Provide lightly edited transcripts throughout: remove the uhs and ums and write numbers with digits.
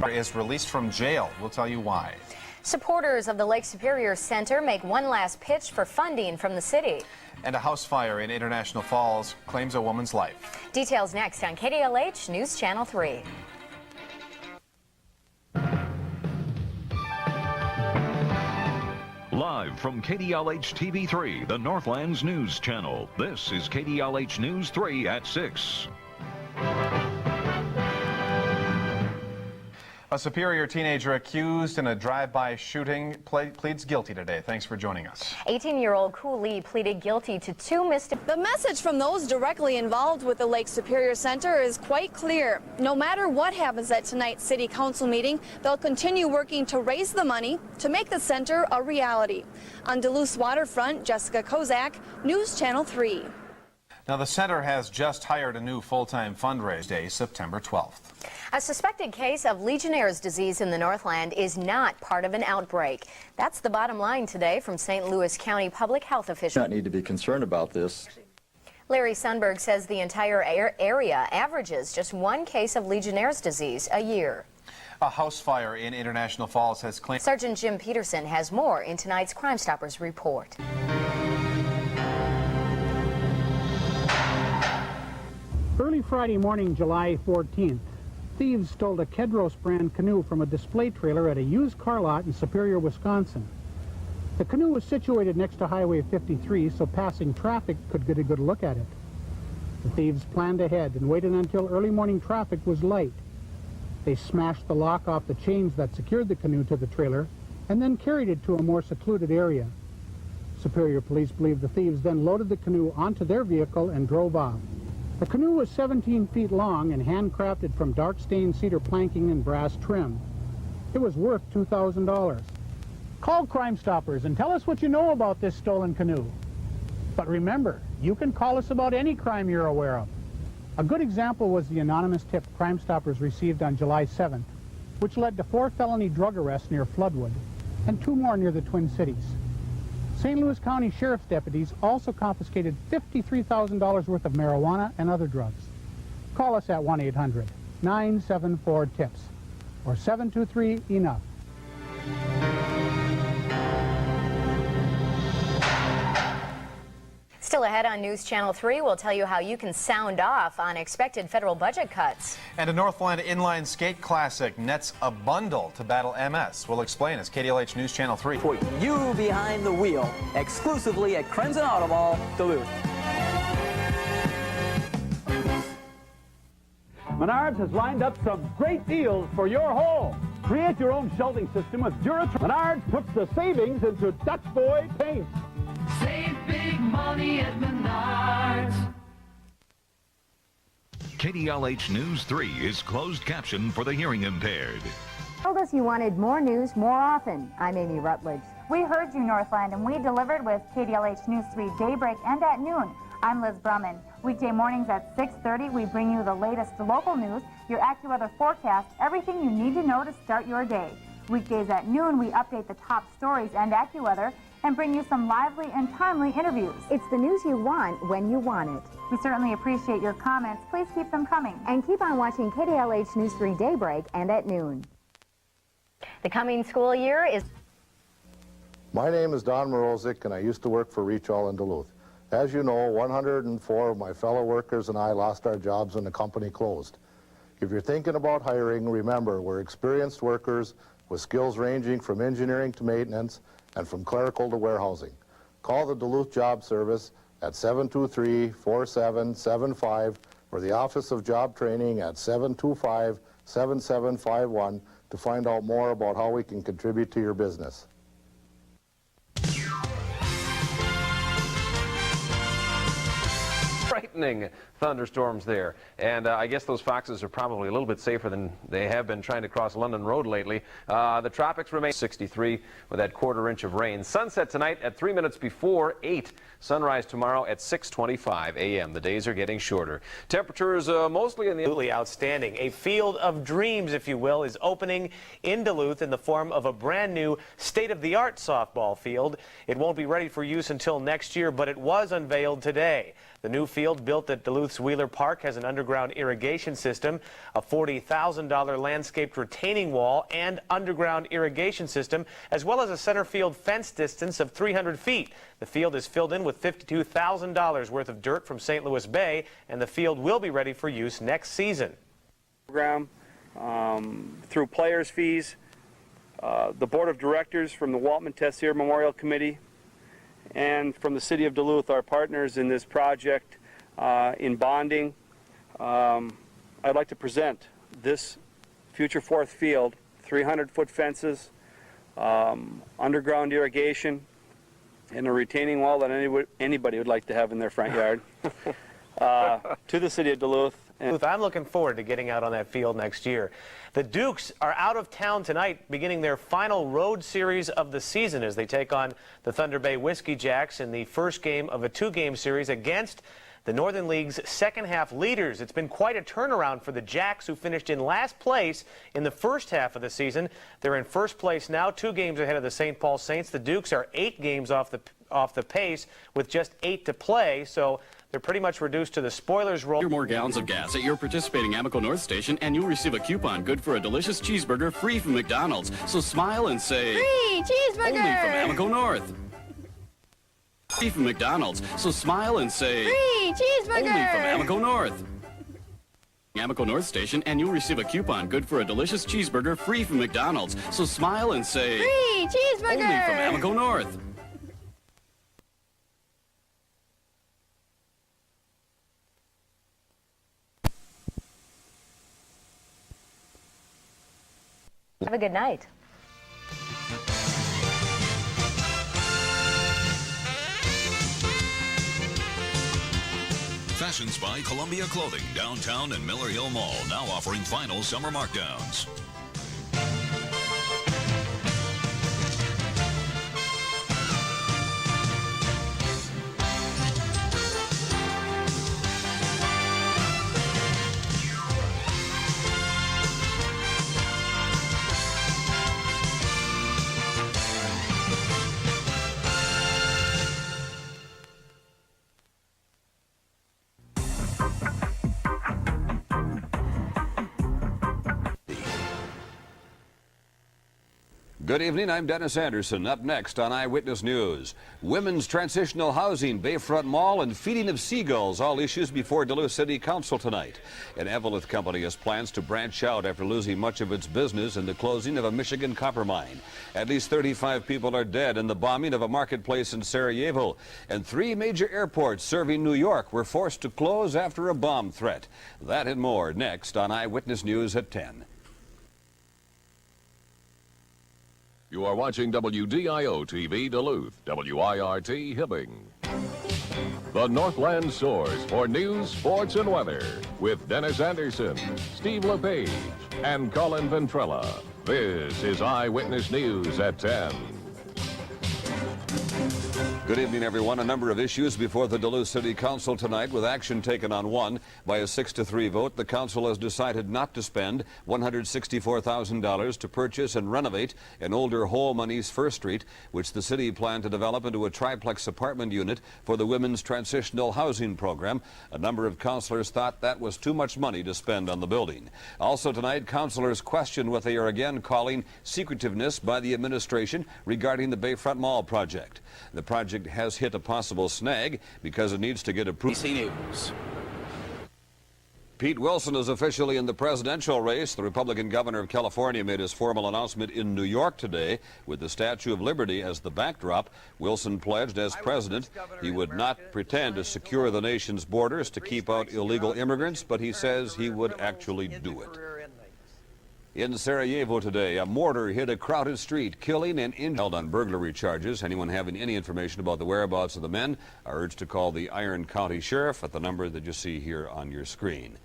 is released from jail. We'll tell you why. Supporters of the Lake Superior Center make one last pitch for funding from the city. And a house fire in International Falls claims a woman's life. Details next on KDLH News Channel 3. Live from KDLH TV3, the Northlands News Channel. This is KDLH News 3 at 6. A Superior teenager accused in a drive-by shooting pleads guilty today. Thanks for joining us. 18-year-old Cooley pleaded guilty to 2 misdemeanors. The message from those directly involved with the Lake Superior Center is quite clear. No matter what happens at tonight's City Council meeting, they'll continue working to raise the money to make the center a reality. On Duluth's waterfront, Jessica Kozak, News Channel 3. Now, the center has just hired a new full-time fundraiser day, September 12th. A suspected case of Legionnaire's disease in the Northland is not part of an outbreak. That's the bottom line today from St. Louis County public health officials. Not need to be concerned about this. Larry Sundberg says the entire area averages just 1 case of Legionnaire's disease a year. A house fire in International Falls has claimed... Sergeant Jim Peterson has more in tonight's Crime Stoppers report. Early Friday morning, July 14th, thieves stole a Kedros brand canoe from a display trailer at a used car lot in Superior, Wisconsin. The canoe was situated next to Highway 53, so passing traffic could get a good look at it. The thieves planned ahead and waited until early morning traffic was light. They smashed the lock off the chains that secured the canoe to the trailer and then carried it to a more secluded area. Superior police believe the thieves then loaded the canoe onto their vehicle and drove off. The canoe was 17 feet long and handcrafted from dark stained cedar planking and brass trim. It was worth $2,000. Call Crime Stoppers and tell us what you know about this stolen canoe. But remember, you can call us about any crime you're aware of. A good example was the anonymous tip Crime Stoppers received on July 7th, which led to 4 felony drug arrests near Floodwood and 2 more near the Twin Cities. St. Louis County Sheriff's deputies also confiscated $53,000 worth of marijuana and other drugs. Call us at 1-800-974-TIPS or 723-ENOUGH. Still ahead on News Channel 3, we'll tell you how you can sound off on expected federal budget cuts. And a Northland Inline Skate Classic nets a bundle to battle MS. We'll explain as KDLH News Channel 3. Put you behind the wheel, exclusively at Crenson Auto Mall, Duluth. Menards has lined up some great deals for your home. Create your own shelving system with Duratronic. Menards puts the savings into Dutch Boy paint. Save big money at Menards. KDLH News 3 is closed caption for the hearing impaired. Told us you wanted more news more often. I'm Amy Rutledge. We heard you, Northland, and we delivered with KDLH News 3 Daybreak and at noon. I'm Liz Brumman. Weekday mornings at 6:30, we bring you the latest local news, your AccuWeather forecast, everything you need to know to start your day. Weekdays at noon, we update the top stories and AccuWeather and bring you some lively and timely interviews. It's the news you want when you want it. We certainly appreciate your comments. Please keep them coming. And keep on watching KDLH News 3 Daybreak and at noon. The coming school year is... My name is Don Morozik, and I used to work for Reach All in Duluth. As you know, 104 of my fellow workers and I lost our jobs when the company closed. If you're thinking about hiring, remember, we're experienced workers with skills ranging from engineering to maintenance and from clerical to warehousing. Call the Duluth Job Service at 723-4775 or the Office of Job Training at 725-7751 to find out more about how we can contribute to your business. Frightening thunderstorms there, and I guess those foxes are probably a little bit safer than they have been trying to cross London Road lately. The tropics remain 63 with that quarter-inch of rain. Sunset tonight at 3 minutes before 8. Sunrise tomorrow at 6:25 a.m. The days are getting shorter. Temperatures mostly in the... Absolutely outstanding. A field of dreams, if you will, is opening in Duluth in the form of a brand new state-of-the-art softball field. It won't be ready for use until next year, but it was unveiled today. The new field built at Duluth's Wheeler Park has an underground irrigation system, a $40,000 landscaped retaining wall, and underground irrigation system, as well as a center field fence distance of 300 feet. The field is filled in with $52,000 worth of dirt from St. Louis Bay, and the field will be ready for use next season. Program through players' fees, the board of directors from the Waltman Tessier Memorial Committee, and from the City of Duluth, our partners in this project in bonding. I'd like to present this future fourth field, 300-foot fences, underground irrigation, and a retaining wall that anybody would like to have in their front yard to the City of Duluth. I'm looking forward to getting out on that field next year. The Dukes are out of town tonight, beginning their final road series of the season as they take on the Thunder Bay Whiskey Jacks in the first game of a two-game series against the Northern League's second half leaders. It's been quite a turnaround for the Jacks, who finished in last place in the first half of the season. They're in first place now, 2 games ahead of the St. Paul Saints. The Dukes are 8 games off the pace with just 8 to play, so they're pretty much reduced to the spoilers role. More gallons of gas at your participating Amoco North station, and you'll receive a coupon good for a delicious cheeseburger free from McDonald's. So smile and say, free cheeseburger! Only from Amoco North. Free from McDonald's. So smile and say, free cheeseburger! Only from Amoco North. Amoco North station, and you'll receive a coupon good for a delicious cheeseburger free from McDonald's. So smile and say, free cheeseburger! Only from Amoco North. Have a good night. Fashions by Columbia Clothing, downtown and Miller Hill Mall, now offering final summer markdowns. Good evening, I'm Dennis Anderson. Up next on Eyewitness News, women's transitional housing, Bayfront Mall, and feeding of seagulls, all issues before Duluth City Council tonight. An Eveleth company has plans to branch out after losing much of its business in the closing of a Michigan copper mine. At least 35 people are dead in the bombing of a marketplace in Sarajevo. And 3 major airports serving New York were forced to close after a bomb threat. That and more next on Eyewitness News at 10. You are watching WDIO TV Duluth, WIRT Hibbing. The Northland source for news, sports, and weather with Dennis Anderson, Steve LePage, and Colin Ventrella. This is Eyewitness News at 10. Good evening, everyone. A number of issues before the Duluth City Council tonight, with action taken on one. By a 6-3 vote, the council has decided not to spend $164,000 to purchase and renovate an older home on East First Street, which the city planned to develop into a triplex apartment unit for the Women's Transitional Housing Program. A number of councilors thought that was too much money to spend on the building. Also tonight, councilors question what they are again calling secretiveness by the administration regarding the Bayfront Mall project. The project has hit a possible snag because it needs to get approved. News. Pete Wilson is officially in the presidential race. The Republican governor of California made his formal announcement in New York today with the Statue of Liberty as the backdrop. Wilson pledged as president he would not pretend to secure the nation's borders to keep out illegal immigrants, but he says he would actually do it. In Sarajevo today, a mortar hit a crowded street, killing and injuring. Held on burglary charges. Anyone having any information about the whereabouts of the men are urged to call the Iron County Sheriff at the number that you see here on your screen.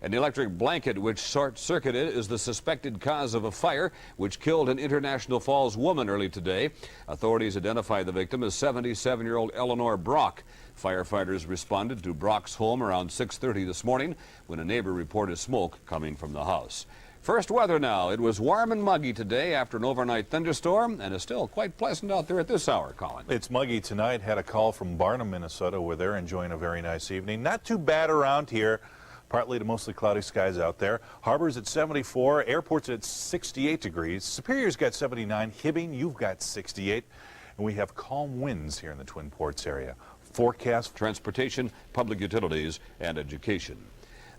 An electric blanket which short-circuited is the suspected cause of a fire which killed an International Falls woman early today. Authorities identified the victim as 77-year-old Eleanor Brock. Firefighters responded to Brock's home around 6:30 this morning when a neighbor reported smoke coming from the house. First weather now. It was warm and muggy today after an overnight thunderstorm, and it's still quite pleasant out there at this hour, Colin. It's muggy tonight. Had a call from Barnum, Minnesota, where they're enjoying a very nice evening. Not too bad around here. Partly to mostly cloudy skies out there. Harbor's at 74. Airport's at 68 degrees. Superior's got 79. Hibbing, you've got 68. And we have calm winds here in the Twin Ports area. Forecast: transportation, public utilities, and education.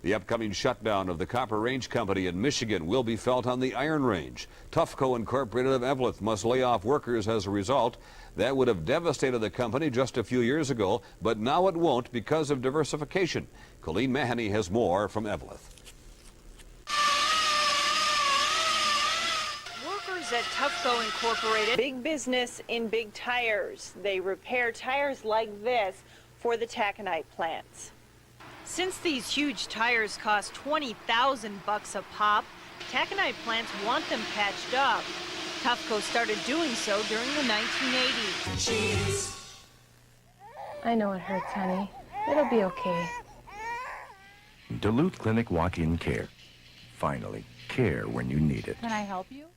The upcoming shutdown of the Copper Range Company in Michigan will be felt on the Iron Range. Tufco Incorporated of Eveleth must lay off workers as a result. That would have devastated the company just a few years ago, but now it won't because of diversification. Colleen Mahoney has more from Eveleth. Workers at Tufco Incorporated, big business in big tires. They repair tires like this for the taconite plants. Since these huge tires cost $20,000 a pop, taconite plants want them patched up. Tufco started doing so during the 1980s. I know it hurts, honey. It'll be okay. Duluth Clinic Walk-In Care. Finally, care when you need it. Can I help you?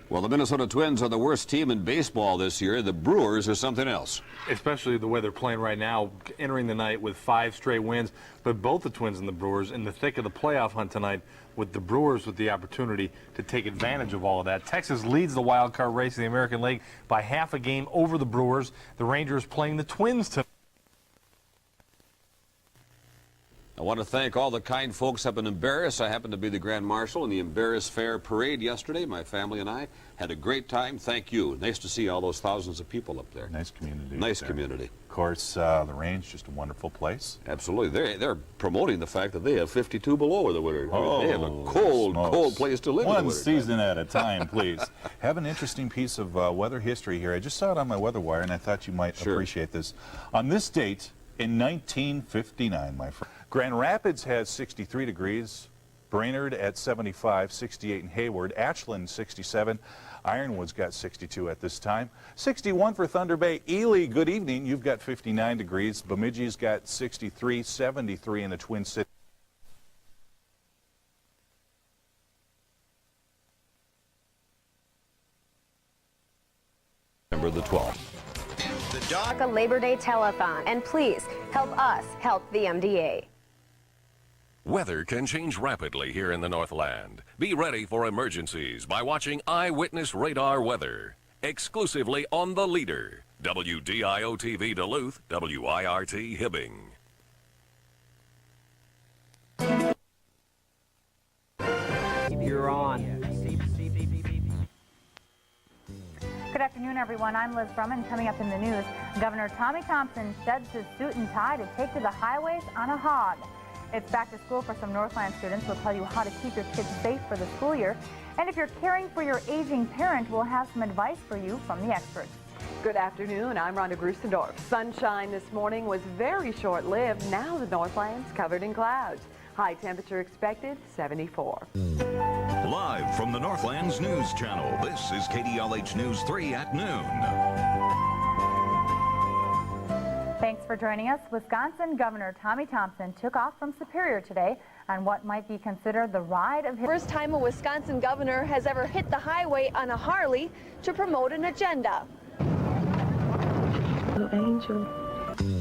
Well, the Minnesota Twins are the worst team in baseball this year. The Brewers are something else. Especially the way they're playing right now, entering the night with 5 straight wins. But both the Twins and the Brewers in the thick of the playoff hunt tonight, with the Brewers with the opportunity to take advantage of all of that. Texas leads the wild card race in the American League by half a game over the Brewers. The Rangers playing the Twins tonight. I want to thank all the kind folks up in Embarrass. I happened to be the Grand Marshal in the Embarrass Fair Parade yesterday. My family and I had a great time. Thank you. Nice to see all those thousands of people up there. Nice community. Nice community. Of course, the range, just a wonderful place. Absolutely. They're promoting the fact that they have 52 below in the winter. Oh, they have a cold place to live in the One winter. season at a time, please. Have an interesting piece of weather history here. I just saw it on my weather wire, and I thought you might appreciate this. On this date, in 1959, my friend, Grand Rapids has 63 degrees, Brainerd at 75, 68 in Hayward, Ashland 67, Ironwood's got 62 at this time, 61 for Thunder Bay. Ely, good evening, you've got 59 degrees, Bemidji's got 63, 73 in the Twin Cities. November the 12th. A Labor Day telethon, and please help us help the MDA. Weather can change rapidly here in the Northland. Be ready for emergencies by watching Eyewitness Radar Weather, exclusively on The Leader, WDIO-TV Duluth, WIRT Hibbing. You're on. Good afternoon, everyone. I'm Liz Brumman. Coming up in the news, Governor Tommy Thompson sheds his suit and tie to take to the highways on a hog. It's back to school for some Northland students. We'll tell you how to keep your kids safe for the school year. And if you're caring for your aging parent, we'll have some advice for you from the experts. Good afternoon. I'm Rhonda Grusendorf. Sunshine this morning was very short-lived. Now the Northland's covered in clouds. High temperature expected, 74. Live from the Northlands News Channel, this is KDLH News 3 at noon. Thanks for joining us. Wisconsin Governor Tommy Thompson took off from Superior today on what might be considered the ride of his... First time a Wisconsin governor has ever hit the highway on a Harley to promote an agenda. Little angel.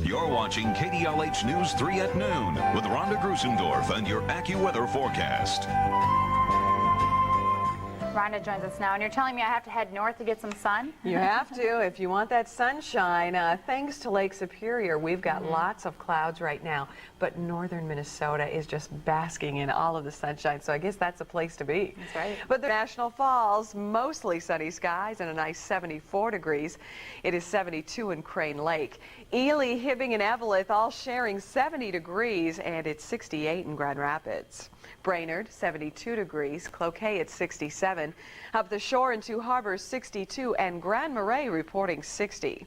You're watching KDLH News 3 at noon with Rhonda Grusendorf and your AccuWeather forecast. Rhonda joins us now, and you're telling me I have to head north to get some sun? You have to if you want that sunshine. Thanks to Lake Superior, we've got lots of clouds right now, but northern Minnesota is just basking in all of the sunshine, so I guess that's a place to be. That's right. But the National Falls, mostly sunny skies and a nice 74 degrees. It is 72 in Crane Lake. Ely, Hibbing, and Eveleth all sharing 70 degrees, and it's 68 in Grand Rapids. Brainerd, 72 degrees. Cloquet at 67. Up the shore in Two Harbors, 62, and Grand Marais reporting 60.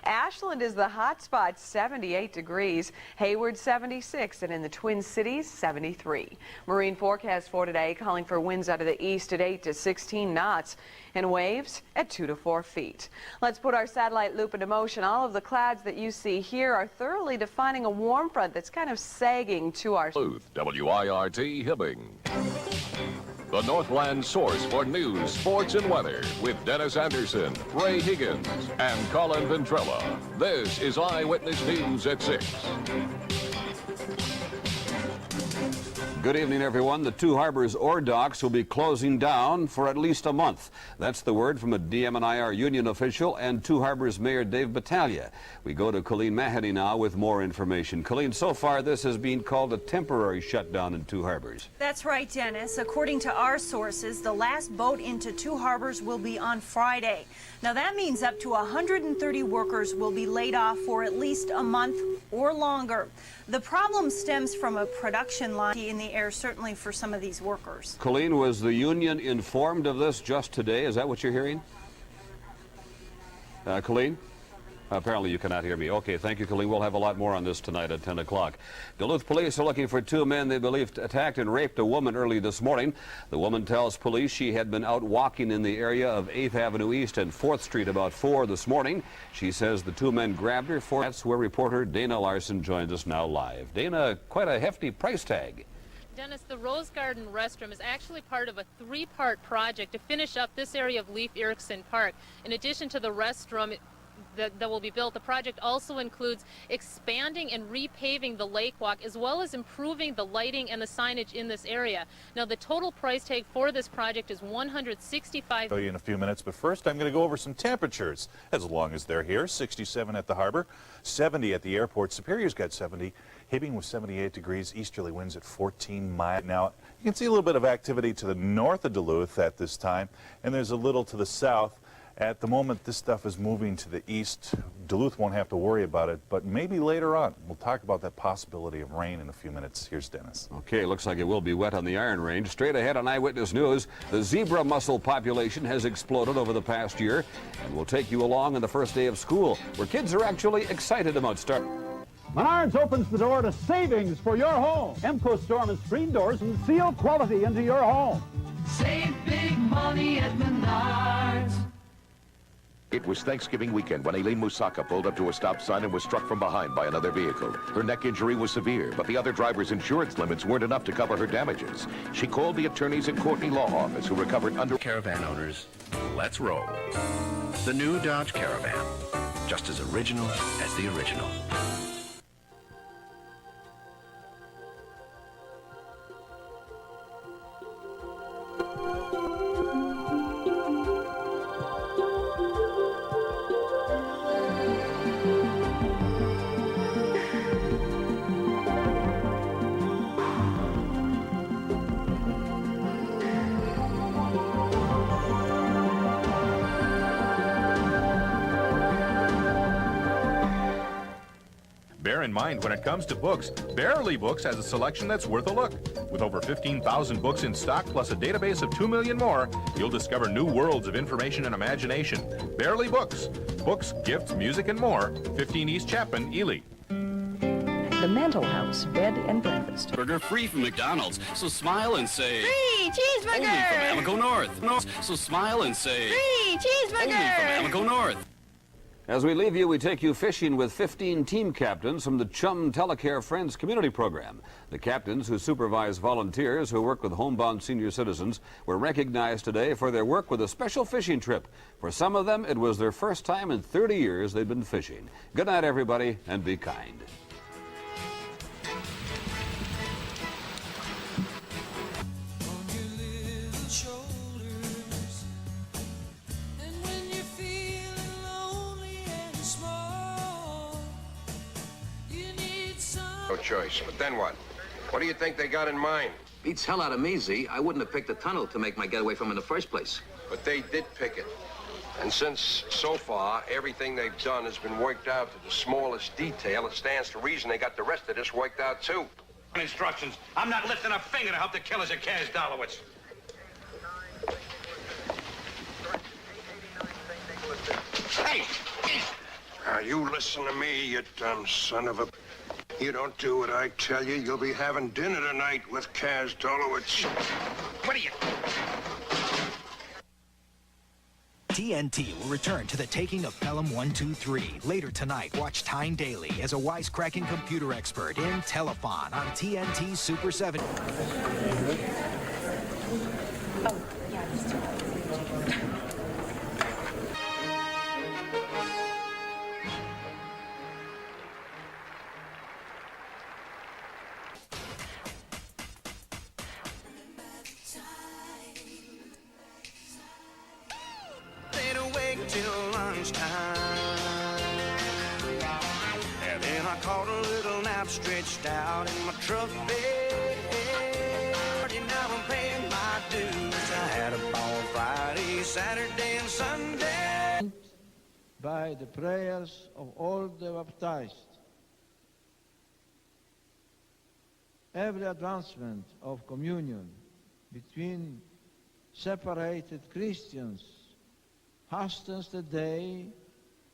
Ashland is the hot spot, 78 degrees. Hayward, 76, and in the Twin Cities, 73. Marine forecast for today calling for winds out of the east at 8 to 16 knots and waves at 2 to 4 feet. Let's put our satellite loop into motion. All of the clouds that you see here are thoroughly defining a warm front that's kind of sagging to our... WIRT Hibbing. The Northland source for news, sports, and weather with Dennis Anderson, Ray Higgins, and Colin Ventrella. This is Eyewitness News at 6. Good evening, everyone. The Two Harbors ore docks will be closing down for at least a month. That's the word from a DM&IR union official and Two Harbors Mayor Dave Battaglia. We go to Colleen Mahoney now with more information. Colleen, so far this has been called a temporary shutdown in Two Harbors. That's right, Dennis. According to our sources, the last boat into Two Harbors will be on Friday. Now that means up to 130 workers will be laid off for at least a month or longer. The problem stems from a production line in the air, certainly for some of these workers. Colleen, was the union informed of this just today? Is that what you're hearing? Colleen? Apparently you cannot hear me. Okay, thank you, Colleen. We'll have a lot more on this tonight at 10 o'clock. Duluth police are looking for two men they believe attacked and raped a woman early this morning. The woman tells police she had been out walking in the area of 8th Avenue East and 4th Street about 4 this morning. She says the two men grabbed her. That's where reporter Dana Larson joins us now live. Dana, quite a hefty price tag. Dennis, the Rose Garden restroom is actually part of a 3-part project to finish up this area of Leif Erikson Park. In addition to the restroom that will be built, the project also includes expanding and repaving the lake walk, as well as improving the lighting and the signage in this area. Now, the total price tag for this project is $165. Show you in a few minutes, but first I'm going to go over some temperatures as long as they're here. 67 at the harbor, 70 at the airport. Superior's got 70. Hibbing with 78 degrees, easterly winds at 14 miles. Now, you can see a little bit of activity to the north of Duluth at this time, and there's a little to the south. At the moment, this stuff is moving to the east. Duluth won't have to worry about it, but maybe later on. We'll talk about that possibility of rain in a few minutes. Here's Dennis. Okay, looks like it will be wet on the Iron Range. Straight ahead on Eyewitness News, the zebra mussel population has exploded over the past year, and we'll take you along on the first day of school, where kids are actually excited about starting. Menards opens the door to savings for your home. Emco Storm and screen doors and seal quality into your home. Save big money at Menards. It was Thanksgiving weekend when Aileen Musaka pulled up to a stop sign and was struck from behind by another vehicle. Her neck injury was severe, but the other driver's insurance limits weren't enough to cover her damages. She called the attorneys at Courtney Law Office, who recovered under... Caravan owners, let's roll. The new Dodge Caravan, just as original as the original. Bear in mind, when it comes to books, Bearly Books has a selection that's worth a look. With over 15,000 books in stock, plus a database of 2 million more, you'll discover new worlds of information and imagination. Bearly Books. Books, gifts, music, and more. 15 East Chapman, Ely. The Mantle House Bed and Breakfast. Burger free from McDonald's, so smile and say... Free cheeseburger! Only from Amoco North. So smile and say... Free cheeseburger! Only from Amoco North. As we leave you, we take you fishing with 15 team captains from the Chum Telecare Friends Community Program. The captains, who supervise volunteers who work with homebound senior citizens, were recognized today for their work with a special fishing trip. For some of them, it was their first time in 30 years they'd been fishing. Good night, everybody, and be kind. No choice. But then what? What do you think they got in mind? Beats hell out of me, Z. I wouldn't have picked the tunnel to make my getaway from in the first place. But they did pick it. And since, so far, everything they've done has been worked out to the smallest detail, it stands to reason they got the rest of this worked out, too. Instructions. I'm not lifting a finger to help the killers of Kaz Dolowitz. Hey! Now, you listen to me, you dumb son of a... You don't do what I tell you, you'll be having dinner tonight with Kaz Dolowitz. What are you... TNT will return to the taking of Pelham 123. Later tonight, watch Tyne Daly as a wisecracking computer expert in Telefon on TNT Super 7. caught a little nap stretched out in my truck bed. Now I'm paying my dues. I had a ball Friday, Saturday, and Sunday. By the prayers of all the baptized, every advancement of communion between separated Christians hastens the day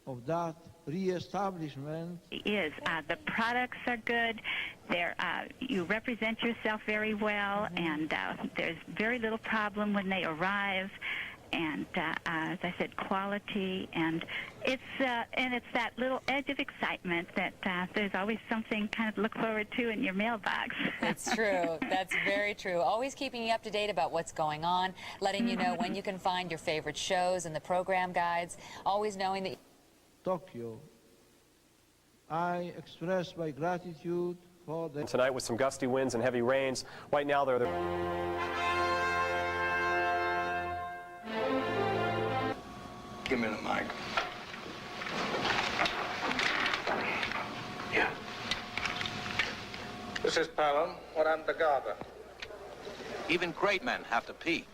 of that re-establishment. The products are good. You represent yourself very well, and there's very little problem when they arrive. And as I said, quality, and it's that little edge of excitement that there's always something kind of to look forward to in your mailbox. It's true. That's very true. Always keeping you up to date about what's going on, letting you know when you can find your favorite shows and the program guides. Always knowing that. Tokyo, I express my gratitude for the... Tonight with some gusty winds and heavy rains. Right now they're... Give me the mic. Yeah. This is Pelham. What happened to Garber? Even great men have to pee.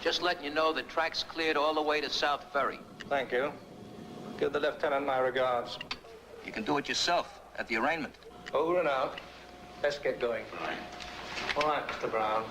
Just letting you know the track's cleared all the way to South Ferry. Thank you. Give the lieutenant my regards. You can do it yourself at the arraignment. Over and out. Let's get going. All right, Mr. Brown.